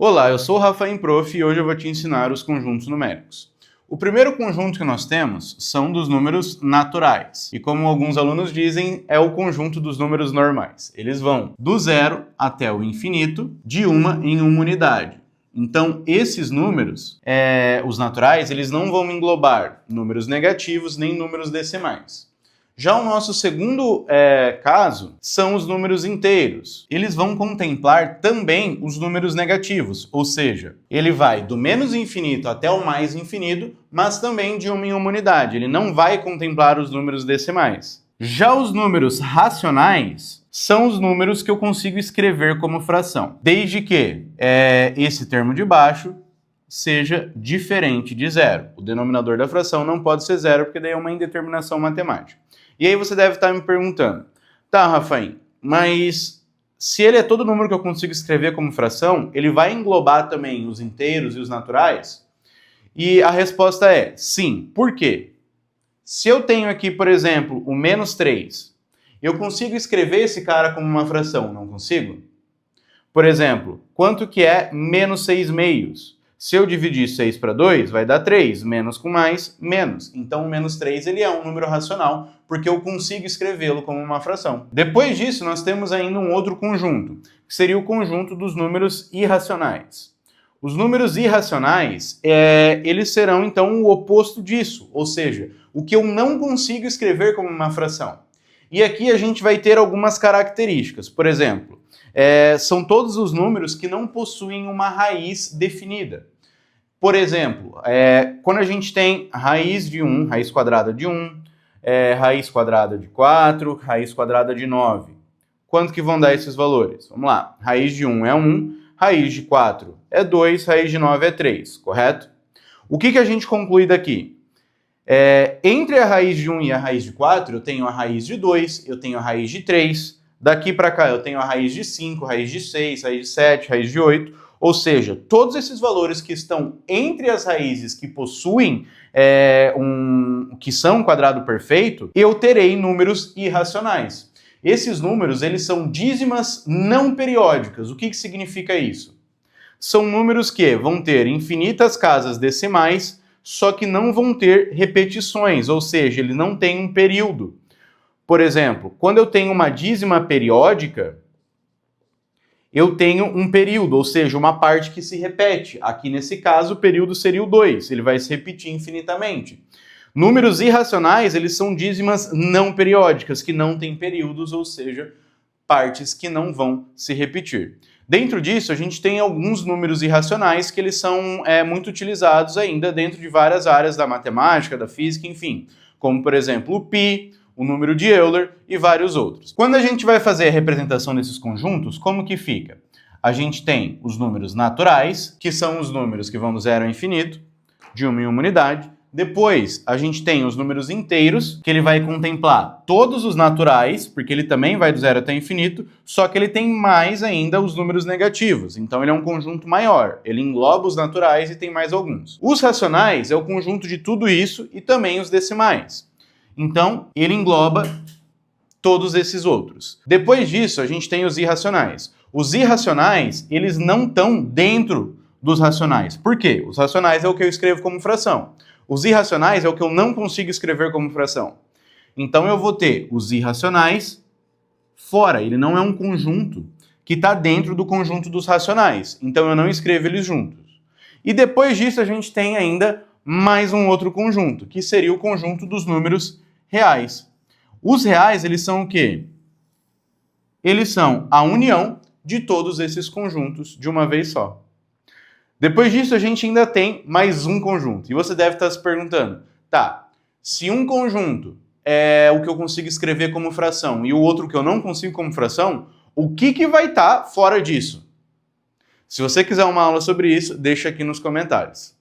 Olá, eu sou o Rafael Prof e hoje eu vou te ensinar os conjuntos numéricos. O primeiro conjunto que nós temos são dos números naturais. E como alguns alunos dizem, é o conjunto dos números normais. Eles vão do zero até o infinito, de uma em uma unidade. Então, esses números, os naturais, eles não vão englobar números negativos nem números decimais. Já o nosso segundo caso são os números inteiros. Eles vão contemplar também os números negativos, ou seja, ele vai do menos infinito até o mais infinito, mas também de uma em uma unidade. Ele não vai contemplar os números decimais. Já os números racionais são os números que eu consigo escrever como fração, desde que esse termo de baixo seja diferente de zero. O denominador da fração não pode ser zero, porque daí é uma indeterminação matemática. E aí você deve estar me perguntando, tá, Rafael, mas se ele é todo número que eu consigo escrever como fração, ele vai englobar também os inteiros e os naturais? E a resposta é sim. Por quê? Se eu tenho aqui, por exemplo, o menos 3, eu consigo escrever esse cara como uma fração, não consigo? Por exemplo, quanto que é menos 6 meios? Se eu dividir 6 para 2, vai dar 3. Menos com mais, menos. Então, o menos 3 ele é um número racional, porque eu consigo escrevê-lo como uma fração. Depois disso, nós temos ainda um outro conjunto, que seria o conjunto dos números irracionais. Os números irracionais, eles serão, então, o oposto disso, ou seja, o que eu não consigo escrever como uma fração. E aqui a gente vai ter algumas características. Por exemplo, são todos os números que não possuem uma raiz definida. Por exemplo, quando a gente tem raiz de 1, raiz quadrada de 1, raiz quadrada de 4, raiz quadrada de 9. Quanto que vão dar esses valores? Vamos lá. Raiz de 1 é 1, raiz de 4 é 2, raiz de 9 é 3, correto? O que a gente conclui daqui? Entre a raiz de 1 e a raiz de 4, eu tenho a raiz de 2, eu tenho a raiz de 3, daqui para cá eu tenho a raiz de 5, raiz de 6, raiz de 7, raiz de 8, ou seja, todos esses valores que estão entre as raízes que possuem que são um quadrado perfeito, eu terei números irracionais. Esses números, eles são dízimas não periódicas. O que significa isso? São números que vão ter infinitas casas decimais, só que não vão ter repetições, ou seja, ele não tem um período. Por exemplo, quando eu tenho uma dízima periódica, eu tenho um período, ou seja, uma parte que se repete. Aqui nesse caso, o período seria o 2, ele vai se repetir infinitamente. Números irracionais, eles são dízimas não periódicas, que não têm períodos, ou seja, partes que não vão se repetir. Dentro disso, a gente tem alguns números irracionais que eles são muito utilizados ainda dentro de várias áreas da matemática, da física, enfim, como, por exemplo, o π, o número de Euler e vários outros. Quando a gente vai fazer a representação desses conjuntos, como que fica? A gente tem os números naturais, que são os números que vão do zero ao infinito, de uma em uma unidade. Depois, a gente tem os números inteiros, que ele vai contemplar todos os naturais, porque ele também vai do zero até o infinito, só que ele tem mais ainda os números negativos. Então, ele é um conjunto maior. Ele engloba os naturais e tem mais alguns. Os racionais é o conjunto de tudo isso e também os decimais. Então, ele engloba todos esses outros. Depois disso, a gente tem os irracionais. Os irracionais, eles não estão dentro dos racionais. Por quê? Os racionais é o que eu escrevo como fração. Os irracionais é o que eu não consigo escrever como fração. Então, eu vou ter os irracionais fora. Ele não é um conjunto que está dentro do conjunto dos racionais. Então, eu não escrevo eles juntos. E depois disso, a gente tem ainda mais um outro conjunto, que seria o conjunto dos números reais. Os reais, eles são o quê? Eles são a união de todos esses conjuntos de uma vez só. Depois disso, a gente ainda tem mais um conjunto. E você deve estar se perguntando, tá, se um conjunto é o que eu consigo escrever como fração e o outro que eu não consigo como fração, o que vai estar fora disso? Se você quiser uma aula sobre isso, deixa aqui nos comentários.